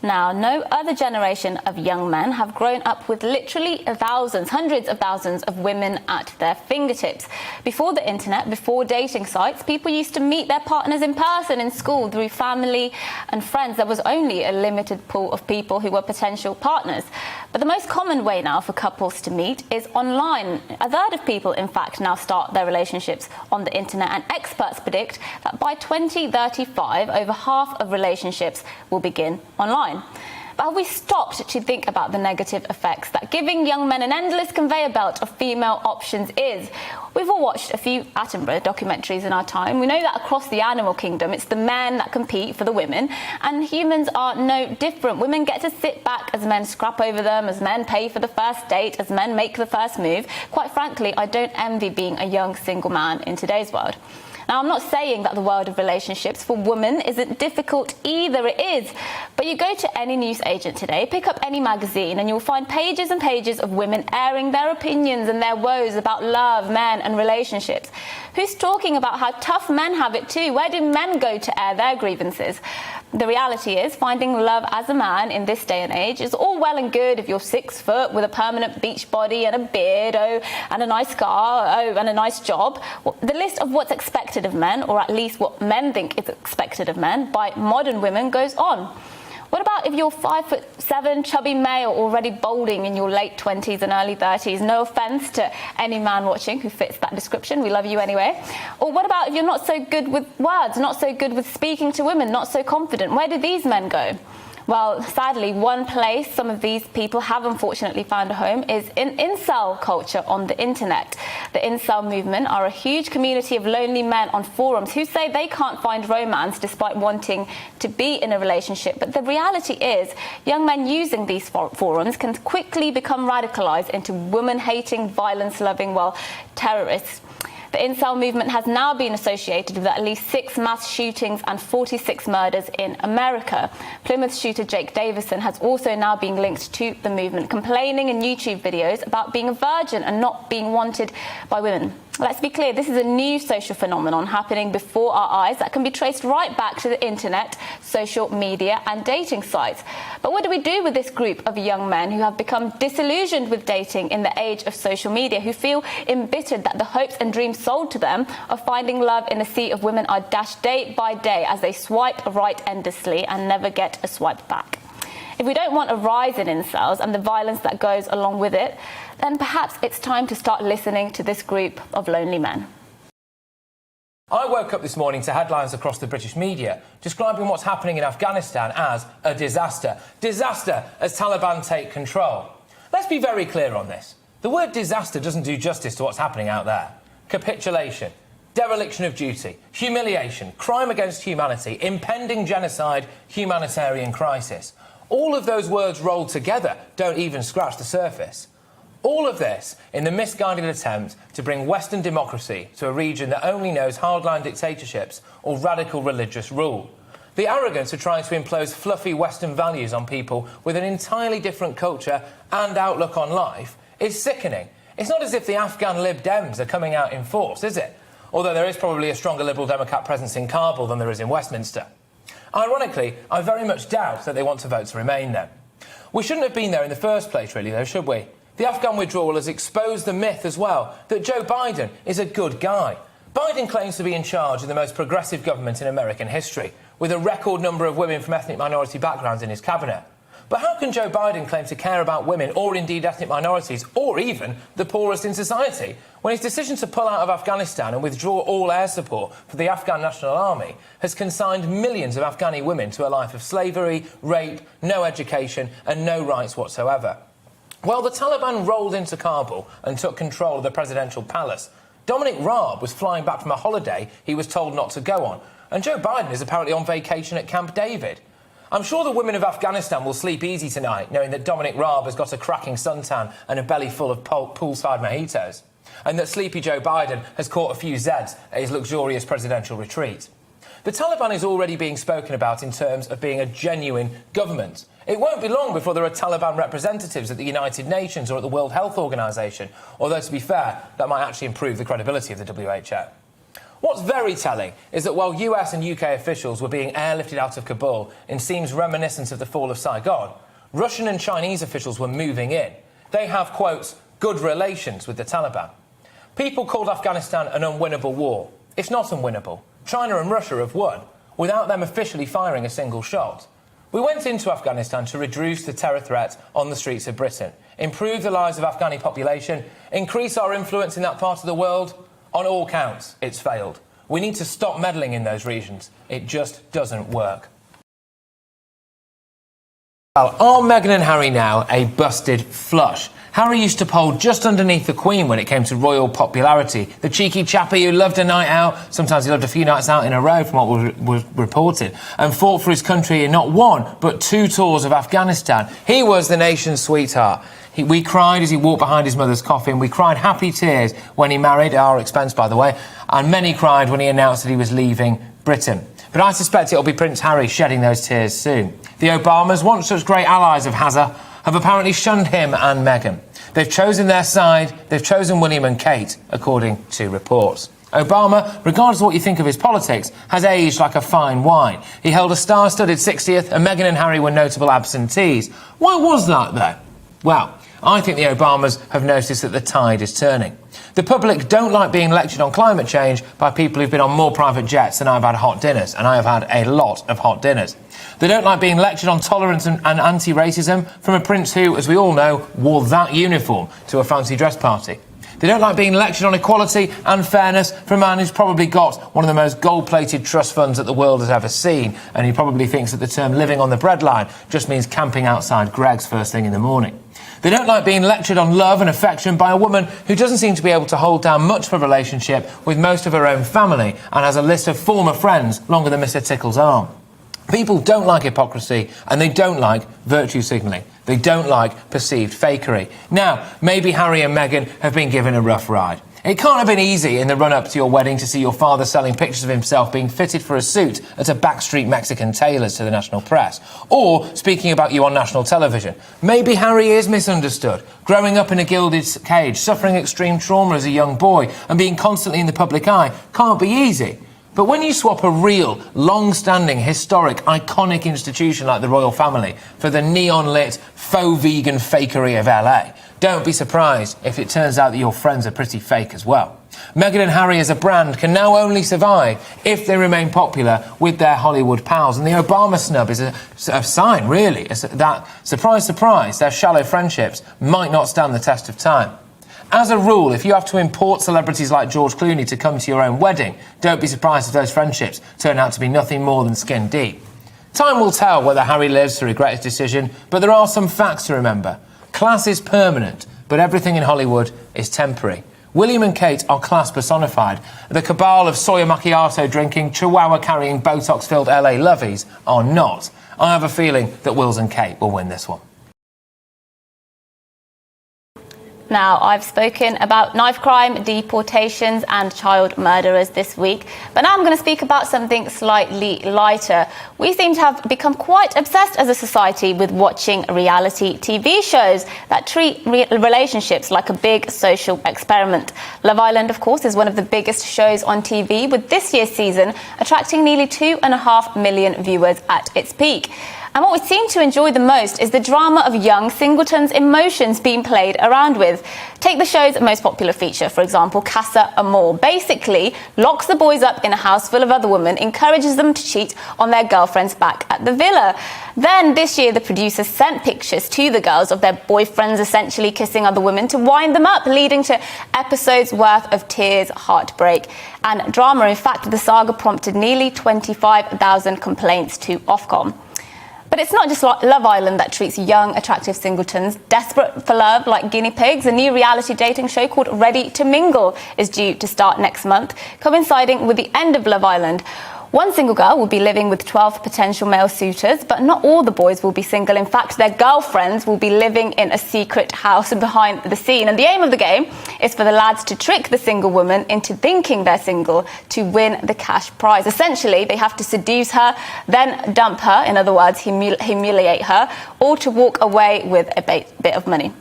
Now, no other generation of young men have grown up with literally thousands, hundreds of thousands of women at their fingertips. Before the internet, before dating sites, people used to meet their partners in person in school through family and friends. There was only a limited pool of people who were potential partners. But the most common way now for couples to meet is online. A third of people, in fact, now start their relationships on the internet, and experts predict that by 2035, over half of relationships will begin online. But have we stopped to think about the negative effects that giving young men an endless conveyor belt of female options is? We've all watched a few Attenborough documentaries in our time. We know that across the animal kingdom, it's the men that compete for the women, and humans are no different. Women get to sit back as men scrap over them, as men pay for the first date, as men make the first move. Quite frankly, I don't envy being a young single man in today's world. Now, I'm not saying that the world of relationships for women isn't difficult either, it is. But you go to any newsagent today, pick up any magazine, and you'll find pages and pages of women airing their opinions and their woes about love, men, and relationships. Who's talking about how tough men have it too? Where do men go to air their grievances? The reality is, finding love as a man in this day and age is all well and good if you're 6 foot with a permanent beach body and a beard, and a nice car, and a nice job. The list of what's expected of men, or at least what men think is expected of men, by modern women goes on. What about if you're 5'7", chubby male, already balding in your late 20s and early 30s? No offence to any man watching who fits that description. We love you anyway. Or what about if you're not so good with words, not so good with speaking to women, not so confident? Where do these men go? Well, sadly, one place some of these people have unfortunately found a home is in incel culture on the internet. The incel movement are a huge community of lonely men on forums who say they can't find romance despite wanting to be in a relationship. But the reality is, young men using these forums can quickly become radicalized into woman-hating, violence-loving, terrorists. The incel movement has now been associated with at least 6 mass shootings and 46 murders in America. Plymouth shooter Jake Davison has also now been linked to the movement, complaining in YouTube videos about being a virgin and not being wanted by women. Let's be clear, this is a new social phenomenon happening before our eyes that can be traced right back to the internet, social media and dating sites. But what do we do with this group of young men who have become disillusioned with dating in the age of social media, who feel embittered that the hopes and dreams sold to them of finding love in a sea of women are dashed day by day as they swipe right endlessly and never get a swipe back? If we don't want a rise in incels and the violence that goes along with it, then perhaps it's time to start listening to this group of lonely men. I woke up this morning to headlines across the British media describing what's happening in Afghanistan as a disaster. Disaster as Taliban take control. Let's be very clear on this. The word disaster doesn't do justice to what's happening out there. Capitulation, dereliction of duty, humiliation, crime against humanity, impending genocide, humanitarian crisis. All of those words rolled together don't even scratch the surface. All of this in the misguided attempt to bring Western democracy to a region that only knows hardline dictatorships or radical religious rule. The arrogance of trying to impose fluffy Western values on people with an entirely different culture and outlook on life is sickening. It's not as if the Afghan Lib Dems are coming out in force, is it? Although there is probably a stronger Liberal Democrat presence in Kabul than there is in Westminster. Ironically, I very much doubt that they want to vote to remain there. We shouldn't have been there in the first place, really, though, should we? The Afghan withdrawal has exposed the myth as well that Joe Biden is a good guy. Biden claims to be in charge of the most progressive government in American history, with a record number of women from ethnic minority backgrounds in his cabinet. But how can Joe Biden claim to care about women, or indeed ethnic minorities, or even the poorest in society, when his decision to pull out of Afghanistan and withdraw all air support for the Afghan National Army has consigned millions of Afghani women to a life of slavery, rape, no education and no rights whatsoever? While the Taliban rolled into Kabul and took control of the presidential palace, Dominic Raab was flying back from a holiday he was told not to go on, and Joe Biden is apparently on vacation at Camp David. I'm sure the women of Afghanistan will sleep easy tonight, knowing that Dominic Raab has got a cracking suntan and a belly full of poolside mojitos, and that sleepy Joe Biden has caught a few Zeds at his luxurious presidential retreat. The Taliban is already being spoken about in terms of being a genuine government. It won't be long before there are Taliban representatives at the United Nations or at the World Health Organization, although, to be fair, that might actually improve the credibility of the WHO. What's very telling is that while US and UK officials were being airlifted out of Kabul in scenes reminiscent of the fall of Saigon, Russian and Chinese officials were moving in. They have, quotes, good relations with the Taliban. People called Afghanistan an unwinnable war. It's not unwinnable. China and Russia have won, without them officially firing a single shot. We went into Afghanistan to reduce the terror threat on the streets of Britain, improve the lives of Afghani population, increase our influence in that part of the world. On all counts, it's failed. We need to stop meddling in those regions. It just doesn't work. Well, are Meghan and Harry now a busted flush? Harry used to poll just underneath the Queen when it came to royal popularity. The cheeky chappie who loved a night out, sometimes he loved a few nights out in a row from what was reported, and fought for his country in not one, but 2 tours of Afghanistan. He was the nation's sweetheart. We cried as he walked behind his mother's coffin. We cried happy tears when he married, at our expense, by the way, and many cried when he announced that he was leaving Britain. But I suspect it'll be Prince Harry shedding those tears soon. The Obamas, once such great allies of Hazza, have apparently shunned him and Meghan. They've chosen their side. They've chosen William and Kate, according to reports. Obama, regardless of what you think of his politics, has aged like a fine wine. He held a star-studded 60th, and Meghan and Harry were notable absentees. Why was that, though? Well, I think the Obamas have noticed that the tide is turning. The public don't like being lectured on climate change by people who've been on more private jets than I've had hot dinners, and I have had a lot of hot dinners. They don't like being lectured on tolerance and anti-racism from a prince who, as we all know, wore that uniform to a fancy dress party. They don't like being lectured on equality and fairness from a man who's probably got one of the most gold-plated trust funds that the world has ever seen, and he probably thinks that the term living on the breadline just means camping outside Greg's first thing in the morning. They don't like being lectured on love and affection by a woman who doesn't seem to be able to hold down much of a relationship with most of her own family and has a list of former friends longer than Mr. Tickle's arm. People don't like hypocrisy, and they don't like virtue signalling. They don't like perceived fakery. Now, maybe Harry and Meghan have been given a rough ride. It can't have been easy in the run-up to your wedding to see your father selling pictures of himself being fitted for a suit at a backstreet Mexican tailor's to the national press, or speaking about you on national television. Maybe Harry is misunderstood, growing up in a gilded cage, suffering extreme trauma as a young boy, and being constantly in the public eye can't be easy. But when you swap a real, long-standing, historic, iconic institution like the royal family for the neon-lit, faux-vegan fakery of LA, don't be surprised if it turns out that your friends are pretty fake as well. Meghan and Harry as a brand can now only survive if they remain popular with their Hollywood pals, and the Obama snub is a sign, really, that, surprise, surprise, their shallow friendships might not stand the test of time. As a rule, if you have to import celebrities like George Clooney to come to your own wedding, don't be surprised if those friendships turn out to be nothing more than skin deep. Time will tell whether Harry lives to regret his decision, but there are some facts to remember. Class is permanent, but everything in Hollywood is temporary. William and Kate are class personified. The cabal of soya macchiato-drinking, chihuahua-carrying, Botox-filled LA lovies are not. I have a feeling that Wills and Kate will win this one. Now, I've spoken about knife crime, deportations and child murderers this week, but now I'm going to speak about something slightly lighter. We seem to have become quite obsessed as a society with watching reality TV shows that treat relationships like a big social experiment. Love Island, of course, is one of the biggest shows on TV, with this year's season attracting nearly 2.5 million viewers at its peak. And what we seem to enjoy the most is the drama of young singletons' emotions being played around with. Take the show's most popular feature, for example, Casa Amor. Basically, locks the boys up in a house full of other women, encourages them to cheat on their girlfriends back at the villa. Then, this year, the producers sent pictures to the girls of their boyfriends essentially kissing other women to wind them up, leading to episodes worth of tears, heartbreak, and drama. In fact, the saga prompted nearly 25,000 complaints to Ofcom. But it's not just Love Island that treats young, attractive singletons desperate for love like guinea pigs. A new reality dating show called Ready to Mingle is due to start next month, coinciding with the end of Love Island. One single girl will be living with 12 potential male suitors, but not all the boys will be single. In fact, their girlfriends will be living in a secret house behind the scene. And the aim of the game is for the lads to trick the single woman into thinking they're single to win the cash prize. Essentially, they have to seduce her, then dump her, in other words, humiliate her, or to walk away with a bit of money.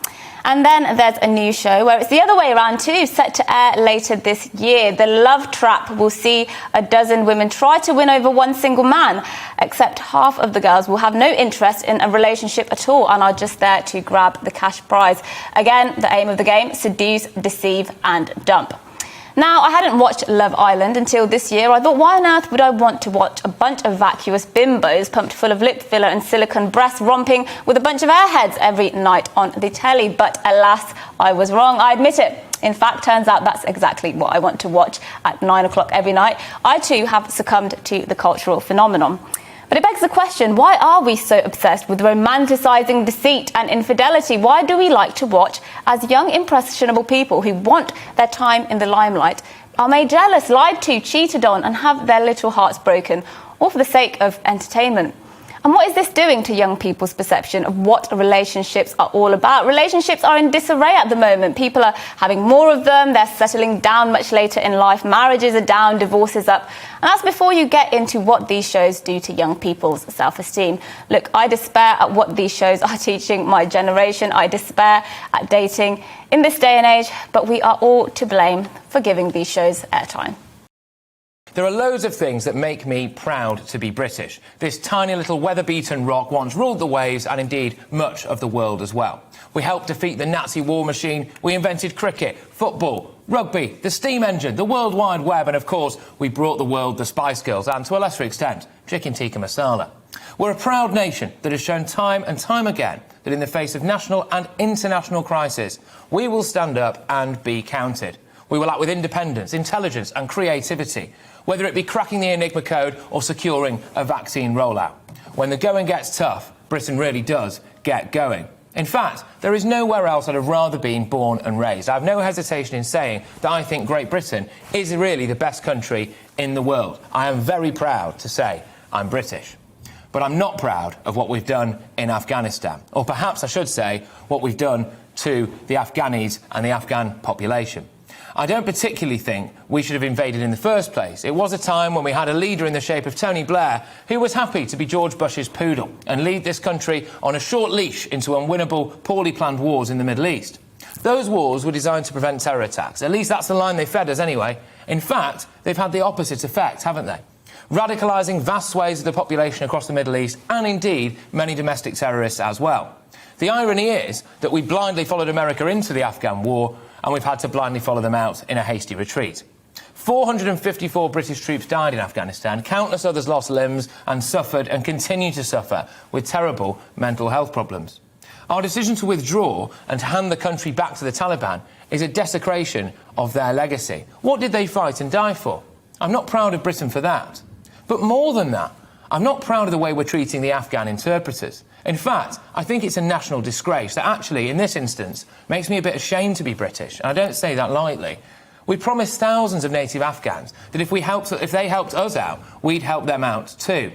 And then there's a new show where it's the other way around too, set to air later this year. The Love Trap will see a dozen women try to win over one single man, except half of the girls will have no interest in a relationship at all and are just there to grab the cash prize. Again, the aim of the game: seduce, deceive and dump. Now, I hadn't watched Love Island until this year. I thought, why on earth would I want to watch a bunch of vacuous bimbos pumped full of lip filler and silicone breasts romping with a bunch of airheads every night on the telly? But alas, I was wrong. I admit it. In fact, turns out that's exactly what I want to watch at 9 o'clock every night. I too have succumbed to the cultural phenomenon. But it begs the question, why are we so obsessed with romanticising deceit and infidelity? Why do we like to watch as young, impressionable people who want their time in the limelight are made jealous, lied to, cheated on and have their little hearts broken, all for the sake of entertainment? And what is this doing to young people's perception of what relationships are all about? Relationships are in disarray at the moment. People are having more of them. They're settling down much later in life. Marriages are down, divorces up. And that's before you get into what these shows do to young people's self-esteem. Look, I despair at what these shows are teaching my generation. I despair at dating in this day and age. But we are all to blame for giving these shows airtime. There are loads of things that make me proud to be British. This tiny little weather-beaten rock once ruled the waves and indeed much of the world as well. We helped defeat the Nazi war machine, we invented cricket, football, rugby, the steam engine, the World Wide Web and of course we brought the world the Spice Girls and to a lesser extent chicken tikka masala. We're a proud nation that has shown time and time again that in the face of national and international crisis we will stand up and be counted. We will act with independence, intelligence and creativity, whether it be cracking the Enigma code or securing a vaccine rollout. When the going gets tough, Britain really does get going. In fact, there is nowhere else I'd have rather been born and raised. I have no hesitation in saying that I think Great Britain is really the best country in the world. I am very proud to say I'm British. But I'm not proud of what we've done in Afghanistan. Or perhaps I should say what we've done to the Afghanis and the Afghan population. I don't particularly think we should have invaded in the first place. It was a time when we had a leader in the shape of Tony Blair who was happy to be George Bush's poodle and lead this country on a short leash into unwinnable, poorly planned wars in the Middle East. Those wars were designed to prevent terror attacks. At least that's the line they fed us anyway. In fact, they've had the opposite effect, haven't they? Radicalising vast swathes of the population across the Middle East and indeed many domestic terrorists as well. The irony is that we blindly followed America into the Afghan war and we've had to blindly follow them out in a hasty retreat. 454 British troops died in Afghanistan, countless others lost limbs and suffered and continue to suffer with terrible mental health problems. Our decision to withdraw and to hand the country back to the Taliban is a desecration of their legacy. What did they fight and die for? I'm not proud of Britain for that. But more than that, I'm not proud of the way we're treating the Afghan interpreters. In fact, I think it's a national disgrace that actually, in this instance, makes me a bit ashamed to be British. And I don't say that lightly. We promised thousands of native Afghans that if they helped us out, we'd help them out too.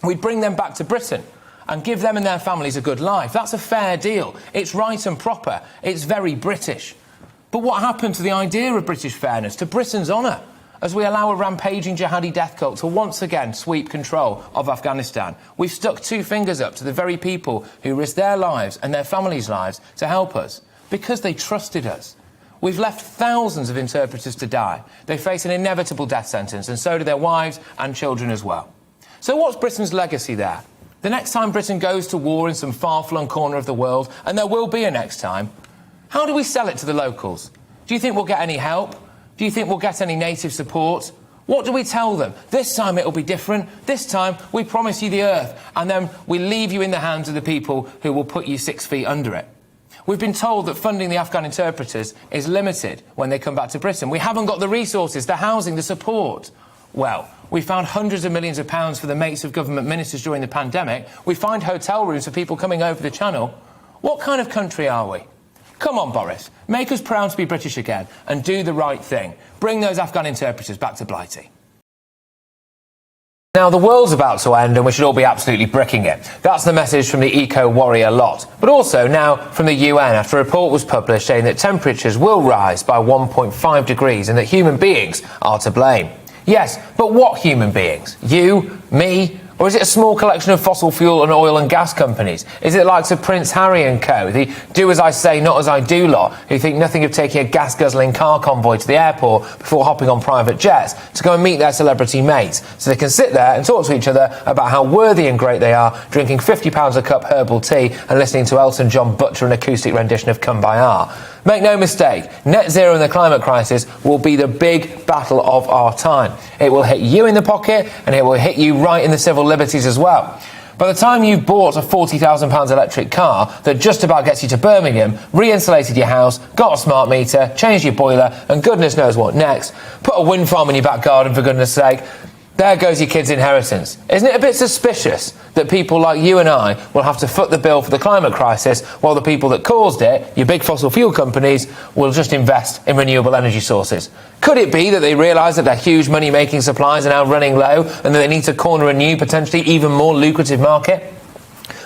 We'd bring them back to Britain and give them and their families a good life. That's a fair deal. It's right and proper. It's very British. But what happened to the idea of British fairness, to Britain's honour, as we allow a rampaging jihadi death cult to once again sweep control of Afghanistan? We've stuck two fingers up to the very people who risked their lives and their families' lives to help us, because they trusted us. We've left thousands of interpreters to die. They face an inevitable death sentence, and so do their wives and children as well. So what's Britain's legacy there? The next time Britain goes to war in some far-flung corner of the world, and there will be a next time, how do we sell it to the locals? Do you think we'll get any help? Do you think we'll get any native support? What do we tell them? This time it'll be different. This time we promise you the earth, and then we leave you in the hands of the people who will put you 6 feet under it. We've been told that funding the Afghan interpreters is limited when they come back to Britain. We haven't got the resources, the housing, the support. Well, we found hundreds of millions of pounds for the mates of government ministers during the pandemic. We find hotel rooms for people coming over the Channel. What kind of country are we? Come on, Boris, make us proud to be British again and do the right thing. Bring those Afghan interpreters back to Blighty. Now, the world's about to end and we should all be absolutely bricking it. That's the message from the eco-warrior lot. But also now from the UN after a report was published saying that temperatures will rise by 1.5 degrees and that human beings are to blame. Yes, but what human beings? You, me, Or is it a small collection of fossil fuel and oil and gas companies? Is it the likes of Prince Harry and co, the do as I say, not as I do lot, who think nothing of taking a gas-guzzling car convoy to the airport before hopping on private jets to go and meet their celebrity mates, so they can sit there and talk to each other about how worthy and great they are, drinking £50 a cup herbal tea and listening to Elton John butcher an acoustic rendition of Kumbaya? Make no mistake, net zero and the climate crisis will be the big battle of our time. It will hit you in the pocket and it will hit you right in the civil liberties as well. By the time you've bought a £40,000 electric car that just about gets you to Birmingham, re-insulated your house, got a smart meter, changed your boiler, and goodness knows what next, put a wind farm in your back garden for goodness sake, there goes your kid's inheritance. Isn't it a bit suspicious that people like you and I will have to foot the bill for the climate crisis while the people that caused it, your big fossil fuel companies, will just invest in renewable energy sources? Could it be that they realise that their huge money-making supplies are now running low and that they need to corner a new, potentially even more lucrative market?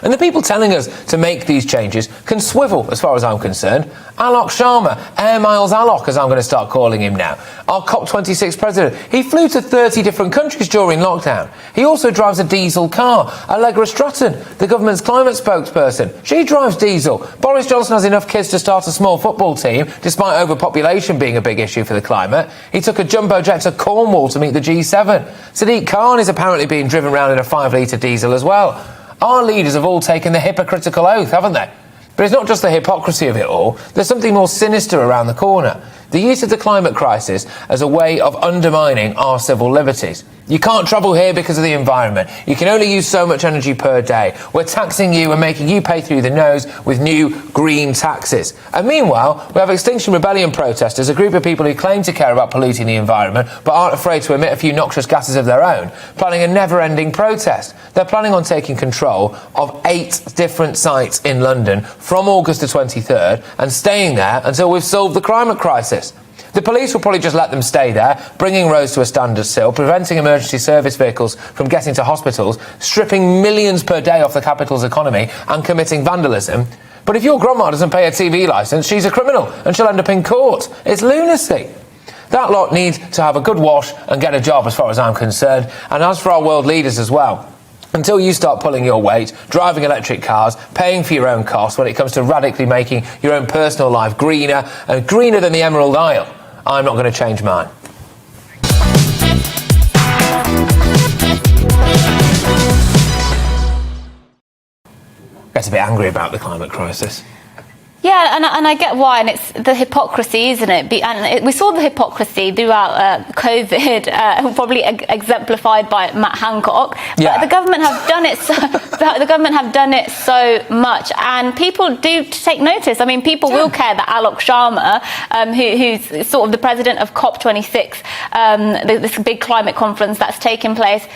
And the people telling us to make these changes can swivel, as far as I'm concerned. Alok Sharma, Air Miles Alok, as I'm going to start calling him now, our COP26 president. He flew to 30 different countries during lockdown. He also drives a diesel car. Allegra Stratton, the government's climate spokesperson, she drives diesel. Boris Johnson has enough kids to start a small football team, despite overpopulation being a big issue for the climate. He took a jumbo jet to Cornwall to meet the G7. Sadiq Khan is apparently being driven around in a 5-litre diesel as well. Our leaders have all taken the hypocritical oath, haven't they? But it's not just the hypocrisy of it all. There's something more sinister around the corner. The use of the climate crisis as a way of undermining our civil liberties. You can't travel here because of the environment. You can only use so much energy per day. We're taxing you and making you pay through the nose with new green taxes. And meanwhile, we have Extinction Rebellion protesters, a group of people who claim to care about polluting the environment but aren't afraid to emit a few noxious gases of their own, planning a never-ending protest. They're planning on taking control of 8 different sites in London from August the 23rd and staying there until we've solved the climate crisis. The police will probably just let them stay there, bringing roads to a standstill, preventing emergency service vehicles from getting to hospitals, stripping millions per day off the capital's economy and committing vandalism. But if your grandma doesn't pay a TV licence, she's a criminal and she'll end up in court. It's lunacy. That lot need to have a good wash and get a job as far as I'm concerned. And as for our world leaders as well, until you start pulling your weight, driving electric cars, paying for your own costs when it comes to radically making your own personal life greener and greener than the Emerald Isle, I'm not going to change mine. Get a bit angry about the climate crisis. Yeah, and I get why, and it's the hypocrisy, isn't it? We saw the hypocrisy throughout COVID, probably exemplified by Matt Hancock. But the government have done it. The government have done it so much, and people do take notice. I mean, people will care that Alok Sharma, who's sort of the president of COP26, this big climate conference that's taking place,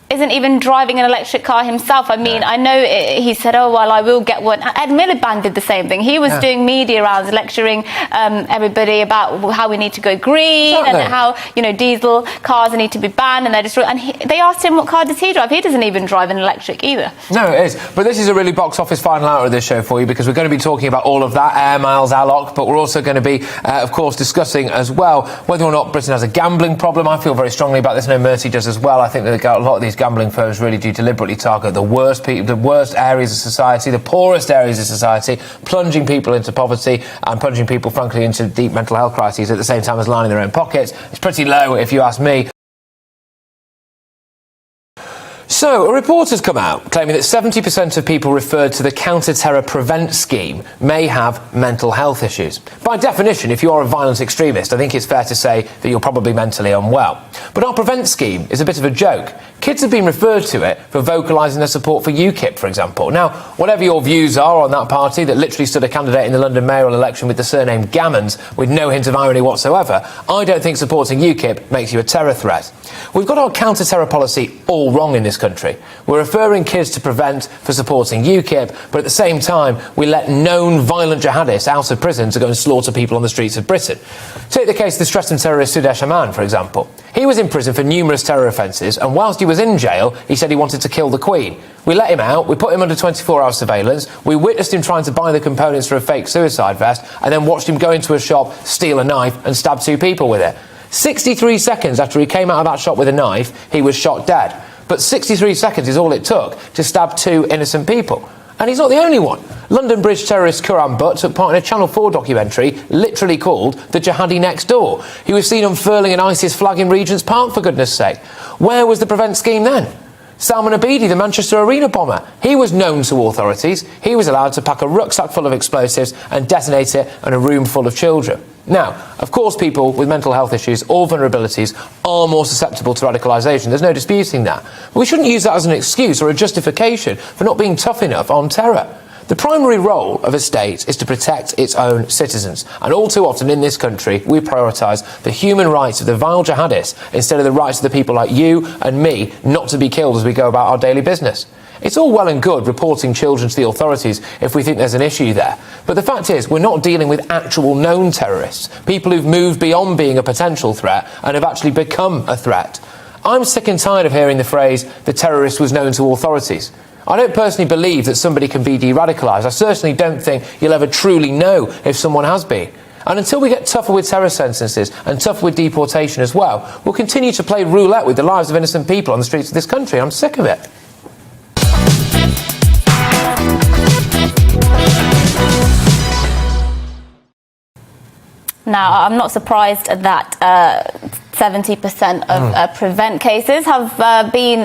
isn't even driving an electric car himself. I mean, I know he said, oh, well, I will get one. Ed Miliband did the same thing. He was doing media rounds, lecturing everybody about how we need to go green and how, you know, diesel cars need to be banned. And they asked him what car does he drive. He doesn't even drive an electric either. No, it is. But this is a really box office final hour of this show for you, because we're going to be talking about all of that, Air Miles Alok, but we're also going to be, of course, discussing as well whether or not Britain has a gambling problem. I feel very strongly about this. No Mercy does as well. I think that a lot of these gambling firms really do deliberately target the worst people, the worst areas of society, the poorest areas of society, plunging people into poverty and plunging people, frankly, into deep mental health crises at the same time as lining their own pockets. It's pretty low, if you ask me. So, a report has come out claiming that 70% of people referred to the counter-terror prevent scheme may have mental health issues. By definition, if you're a violent extremist, I think it's fair to say that you're probably mentally unwell. But our prevent scheme is a bit of a joke. Kids have been referred to it for vocalising their support for UKIP, for example. Now, whatever your views are on that party that literally stood a candidate in the London mayoral election with the surname Gammons, with no hint of irony whatsoever, I don't think supporting UKIP makes you a terror threat. We've got our counter-terror policy all wrong in this country. We're referring kids to prevent for supporting UKIP, but at the same time, we let known violent jihadists out of prison to go and slaughter people on the streets of Britain. Take the case of the Streatham terrorist Sudesh Aman, for example. He was in prison for numerous terror offences, and whilst he was in jail, he said he wanted to kill the Queen. We let him out, we put him under 24-hour surveillance, we witnessed him trying to buy the components for a fake suicide vest, and then watched him go into a shop, steal a knife, and stab 2 people with it. 63 seconds after he came out of that shop with a knife, he was shot dead. But 63 seconds is all it took to stab 2 innocent people. And he's not the only one. London Bridge terrorist Quran Butt took part in a Channel 4 documentary literally called The Jihadi Next Door. He was seen unfurling an ISIS flag in Regent's Park, for goodness sake. Where was the Prevent scheme then? Salman Abedi, the Manchester Arena bomber, he was known to authorities. He was allowed to pack a rucksack full of explosives and detonate it in a room full of children. Now, of course, people with mental health issues or vulnerabilities are more susceptible to radicalisation. There's no disputing that. But we shouldn't use that as an excuse or a justification for not being tough enough on terror. The primary role of a state is to protect its own citizens. And all too often in this country, we prioritise the human rights of the vile jihadists instead of the rights of the people like you and me not to be killed as we go about our daily business. It's all well and good reporting children to the authorities if we think there's an issue there. But the fact is, we're not dealing with actual known terrorists, people who've moved beyond being a potential threat and have actually become a threat. I'm sick and tired of hearing the phrase, the terrorist was known to authorities. I don't personally believe that somebody can be de-radicalised. I certainly don't think you'll ever truly know if someone has been. And until we get tougher with terror sentences and tougher with deportation as well, we'll continue to play roulette with the lives of innocent people on the streets of this country. I'm sick of it. Now, I'm not surprised that 70% of prevent cases have been,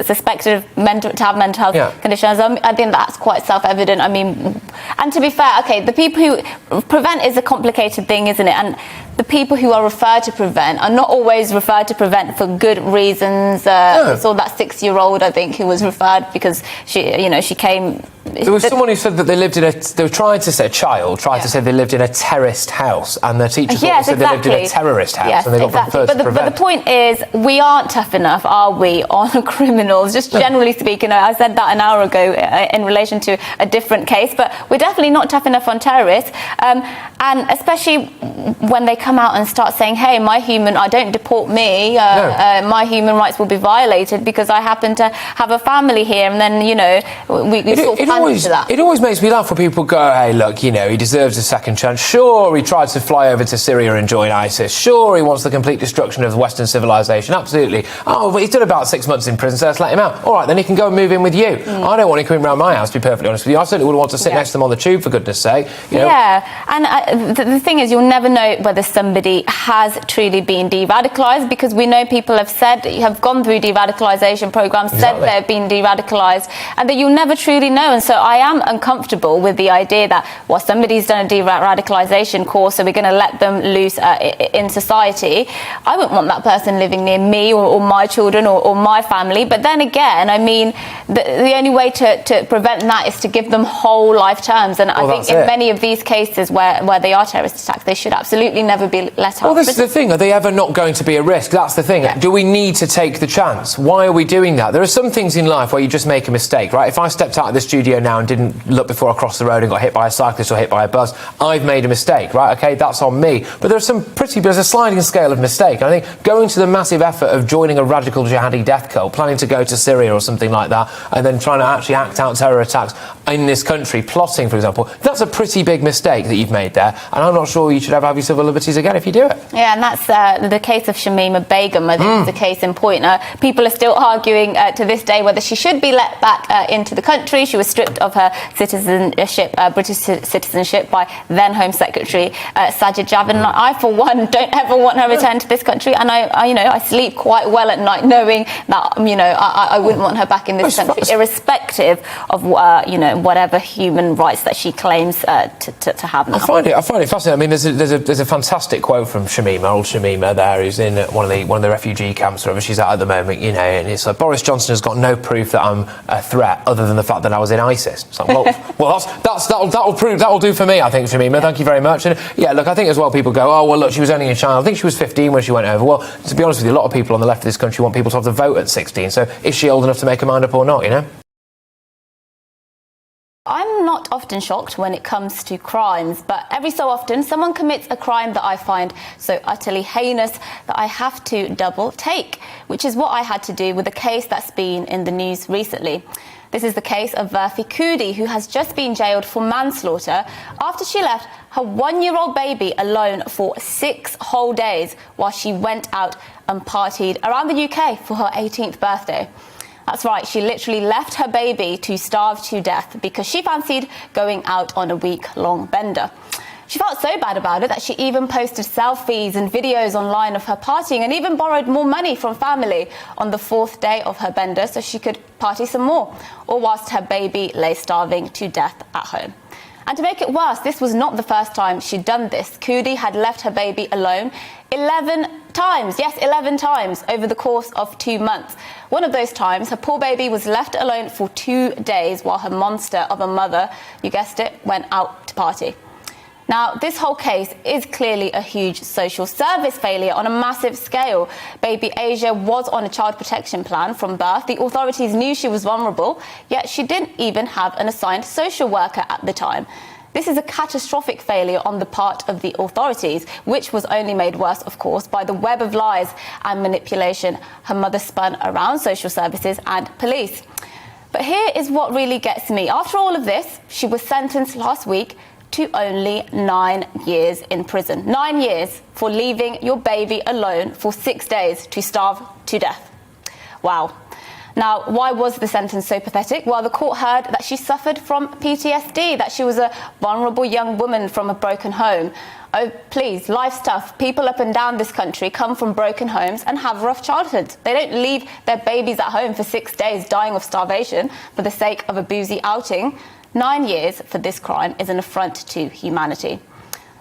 suspected of mental health conditions. I think that's quite self-evident. I mean, and to be fair, okay, the people who prevent is a complicated thing, isn't it? And the people who are referred to prevent are not always referred to prevent for good reasons. We saw that 6-year-old, I think, who was referred because she came. There was someone who said that they lived in they were trying to say, a child tried to say they lived in a terrorist house, and the teacher said they lived in a terrorist house, and they got referred to prevent. But the point is, we aren't tough enough, are we, on criminals? Just generally speaking, I said that an hour ago in relation to a different case, but we're definitely not tough enough on terrorists, and especially when they come out and start saying, hey, don't deport me, my human rights will be violated because I happen to have a family here, and then, we sort of It always makes me laugh when people go, hey, look, he deserves a second chance. Sure, he tried to fly over to Syria and join ISIS. Sure, he wants the complete destruction of Western civilization. Absolutely. Oh, but he's done about 6 months in prison, so let's let him out. All right, then he can go and move in with you. I don't want him coming around my house, to be perfectly honest with you. I certainly wouldn't want to sit next to them on the tube, for goodness sake. Yeah, and the thing is, you'll never know whether somebody has truly been de-radicalised, because we know people have gone through de-radicalisation programmes, said they've been de-radicalised, and that you'll never truly know. And so I am uncomfortable with the idea that, well, somebody's done a de-radicalisation course, so we're going to let them loose in society. I wouldn't want that person living near me or my children or my family. But then again, I mean, the only way to prevent that is to give them whole life terms. And I think in many of these cases where they are terrorist attacks, they should absolutely never be let out. Well, this is the thing. Are they ever not going to be a risk? That's the thing. Do we need to take the chance? Why are we doing that? There are some things in life where you just make a mistake, right? If I stepped out of the studio now and didn't look before I crossed the road and got hit by a cyclist or hit by a bus, I've made a mistake, right? OK, that's on me. But there's a sliding scale of mistake. And I think going to the massive effort of joining a radical jihadi death cult, planning to go to Syria or something like that, and then trying to actually act out terror attacks in this country, plotting, for example, that's a pretty big mistake that you've made there. And I'm not sure you should ever have your civil liberties again if you do it. Yeah, and that's the case of Shamima Begum, I think, is the case in point. People are still arguing to this day whether she should be let back into the country. She was stripped of her citizenship, British citizenship, by then Home Secretary Sajid Javid. And I, for one, don't ever want her returned to this country. And I sleep quite well at night knowing that I wouldn't want her back in this country, irrespective of whatever human rights that she claims to have now. I find it fascinating. I mean, there's a fantastic quote from old Shamima there, who's in one of the refugee camps wherever she's at the moment, and it's like, Boris Johnson has got no proof that I'm a threat other than the fact that I was in ISIS. It's like, that'll do for me, I think, Shamima. Thank you very much. And yeah, look, I think as well people go, oh, well, look, she was only a child. I think she was 15 when she went over. Well, to be honest with you, a lot of people on the left of this country want people to have to vote at 16. So is she old enough to make her mind up or not, I'm not often shocked when it comes to crimes, but every so often someone commits a crime that I find so utterly heinous that I have to double take, which is what I had to do with a case that's been in the news recently. This is the case of Verfi Koodi, who has just been jailed for manslaughter after she left her 1-year-old baby alone for 6 whole days while she went out and partied around the UK for her 18th birthday. That's right, she literally left her baby to starve to death because she fancied going out on a week-long bender. She felt so bad about it that she even posted selfies and videos online of her partying and even borrowed more money from family on the 4th day of her bender so she could party some more, all whilst her baby lay starving to death at home. And to make it worse, this was not the first time she'd done this. Koodi had left her baby alone 11 times, yes, 11 times over the course of 2 months. One of those times, her poor baby was left alone for 2 days while her monster of a mother, you guessed it, went out to party. Now, this whole case is clearly a huge social service failure on a massive scale. Baby Asia was on a child protection plan from birth. The authorities knew she was vulnerable, yet she didn't even have an assigned social worker at the time. This is a catastrophic failure on the part of the authorities, which was only made worse, of course, by the web of lies and manipulation her mother spun around social services and police. But here is what really gets me. After all of this, she was sentenced last week to only 9 years in prison. 9 years for leaving your baby alone for 6 days to starve to death. Wow. Now, why was the sentence so pathetic? Well, the court heard that she suffered from PTSD, that she was a vulnerable young woman from a broken home. Oh, please, life's tough. People up and down this country come from broken homes and have rough childhoods. They don't leave their babies at home for 6 days dying of starvation for the sake of a boozy outing. 9 years for this crime is an affront to humanity.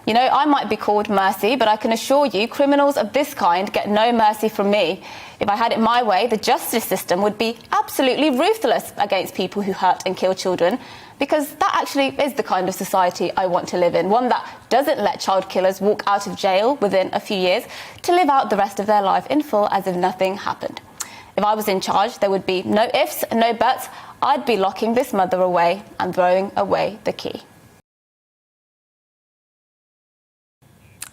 You know, I might be called mercy, but I can assure you criminals of this kind get no mercy from me. If I had it my way, the justice system would be absolutely ruthless against people who hurt and kill children, because that actually is the kind of society I want to live in, one that doesn't let child killers walk out of jail within a few years to live out the rest of their life in full as if nothing happened. If I was in charge, there would be no ifs, no buts. I'd be locking this mother away and throwing away the key.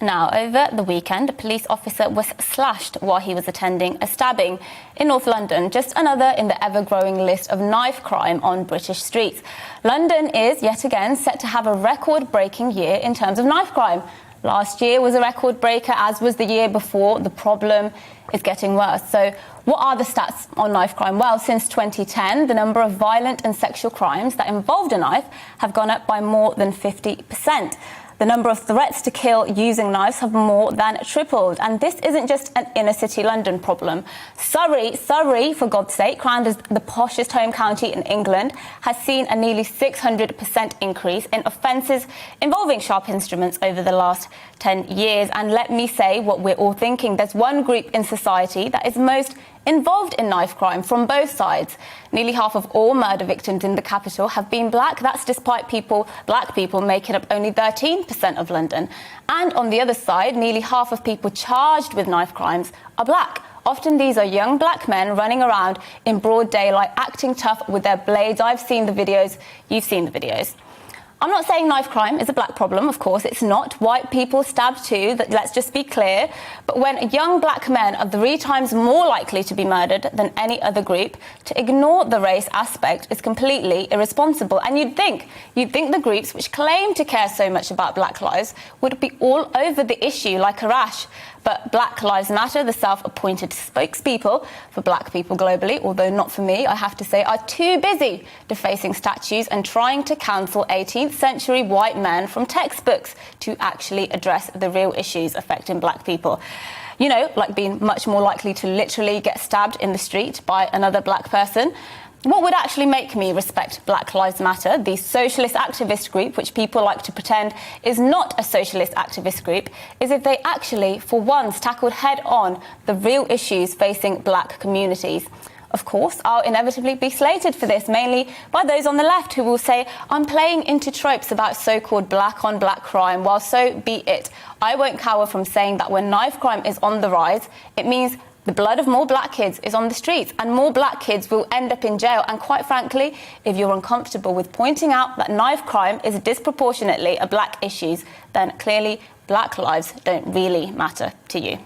Now, over the weekend, a police officer was slashed while he was attending a stabbing in North London, just another in the ever-growing list of knife crime on British streets. London is, yet again, set to have a record-breaking year in terms of knife crime. Last year was a record breaker, as was the year before. The problem is getting worse. So what are the stats on knife crime? Well, since 2010, the number of violent and sexual crimes that involved a knife have gone up by more than 50%. The number of threats to kill using knives have more than tripled. And this isn't just an inner-city London problem. Surrey, for God's sake, crowned as the poshest home county in England, has seen a nearly 600% increase in offences involving sharp instruments over the last 10 years. And let me say what we're all thinking. There's one group in society that is most involved in knife crime from both sides. Nearly half of all murder victims in the capital have been black. That's despite black people making up only 13% of London. And on the other side, nearly half of people charged with knife crimes are black. Often these are young black men running around in broad daylight, acting tough with their blades. I've seen the videos. You've seen the videos. I'm not saying knife crime is a black problem, of course it's not. White people stab too, let's just be clear. But when young black men are 3 times more likely to be murdered than any other group, to ignore the race aspect is completely irresponsible. And you'd think the groups which claim to care so much about black lives would be all over the issue like a rash. But Black Lives Matter, the self-appointed spokespeople for black people globally, although not for me, I have to say, are too busy defacing statues and trying to cancel 18th century white men from textbooks to actually address the real issues affecting black people. You know, like being much more likely to literally get stabbed in the street by another black person. What would actually make me respect Black Lives Matter, the socialist activist group, which people like to pretend is not a socialist activist group, is if they actually, for once, tackled head-on the real issues facing black communities. Of course, I'll inevitably be slated for this, mainly by those on the left who will say I'm playing into tropes about so-called black-on-black crime. Well, so be it. I won't cower from saying that when knife crime is on the rise, it means the blood of more black kids is on the streets and more black kids will end up in jail. And quite frankly, if you're uncomfortable with pointing out that knife crime is disproportionately a black issue, then clearly black lives don't really matter to you.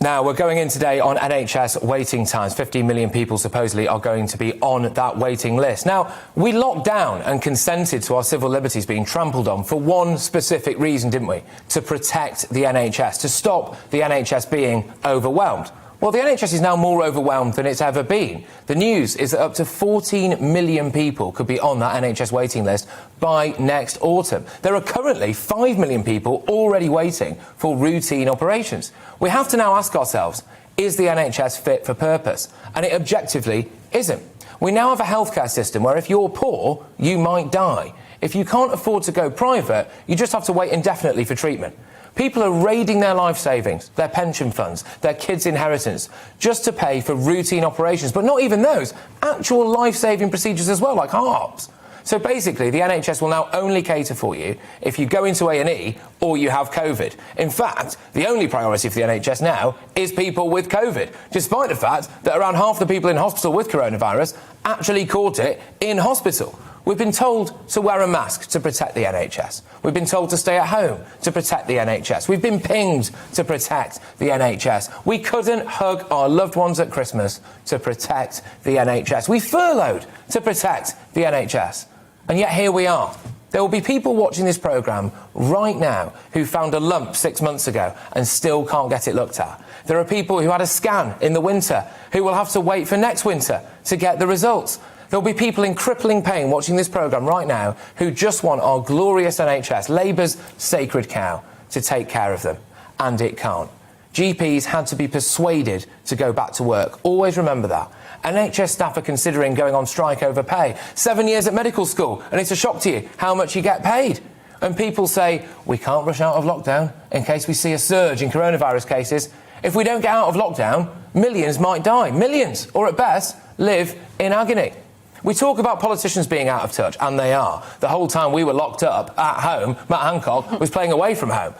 Now, we're going in today on NHS waiting times. 15 million people supposedly are going to be on that waiting list. Now, we locked down and consented to our civil liberties being trampled on for one specific reason, didn't we? To protect the NHS, to stop the NHS being overwhelmed. Well, the NHS is now more overwhelmed than it's ever been. The news is that up to 14 million people could be on that NHS waiting list by next autumn. There are currently 5 million people already waiting for routine operations. We have to now ask ourselves, is the NHS fit for purpose? And it objectively isn't. We now have a healthcare system where if you're poor, you might die. If you can't afford to go private, you just have to wait indefinitely for treatment. People are raiding their life savings, their pension funds, their kids' inheritance, just to pay for routine operations, but not even those, actual life-saving procedures as well, like hearts. So basically, the NHS will now only cater for you if you go into A&E or you have COVID. In fact, the only priority for the NHS now is people with COVID, despite the fact that around half the people in hospital with coronavirus actually caught it in hospital. We've been told to wear a mask to protect the NHS. We've been told to stay at home to protect the NHS. We've been pinged to protect the NHS. We couldn't hug our loved ones at Christmas to protect the NHS. We furloughed to protect the NHS. And yet here we are. There will be people watching this programme right now who found a lump 6 months ago and still can't get it looked at. There are people who had a scan in the winter who will have to wait for next winter to get the results. There'll be people in crippling pain watching this programme right now who just want our glorious NHS, Labour's sacred cow, to take care of them. And it can't. GPs had to be persuaded to go back to work. Always remember that. NHS staff are considering going on strike over pay. 7 years at medical school, and it's a shock to you how much you get paid. And people say, we can't rush out of lockdown in case we see a surge in coronavirus cases. If we don't get out of lockdown, millions might die. Millions, or at best, live in agony. We talk about politicians being out of touch, and they are. The whole time we were locked up at home, Matt Hancock was playing away from home.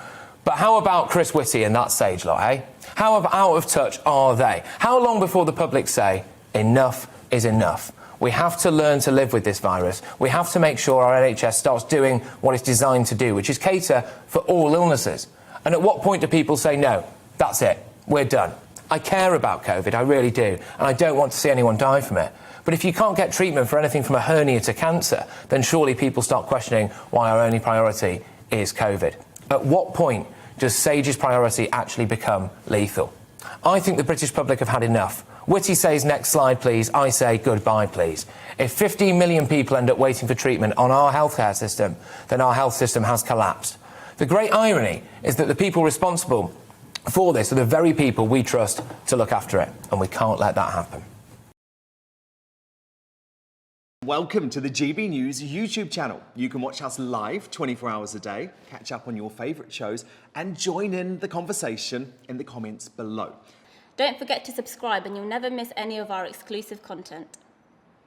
But how about Chris Whitty and that sage lot, eh? How out of touch are they? How long before the public say, enough is enough? We have to learn to live with this virus. We have to make sure our NHS starts doing what it's designed to do, which is cater for all illnesses. And at what point do people say, no, that's it, we're done? I care about COVID, I really do, and I don't want to see anyone die from it. But if you can't get treatment for anything from a hernia to cancer, then surely people start questioning why our only priority is COVID. At what point does Sage's priority actually become lethal? I think the British public have had enough. Whitty says, next slide, please. I say, goodbye, please. If 15 million people end up waiting for treatment on our healthcare system, then our health system has collapsed. The great irony is that the people responsible for this are the very people we trust to look after it, and we can't let that happen. Welcome to the GB News YouTube channel. You can watch us live 24 hours a day, catch up on your favourite shows and join in the conversation in the comments below. Don't forget to subscribe and you'll never miss any of our exclusive content.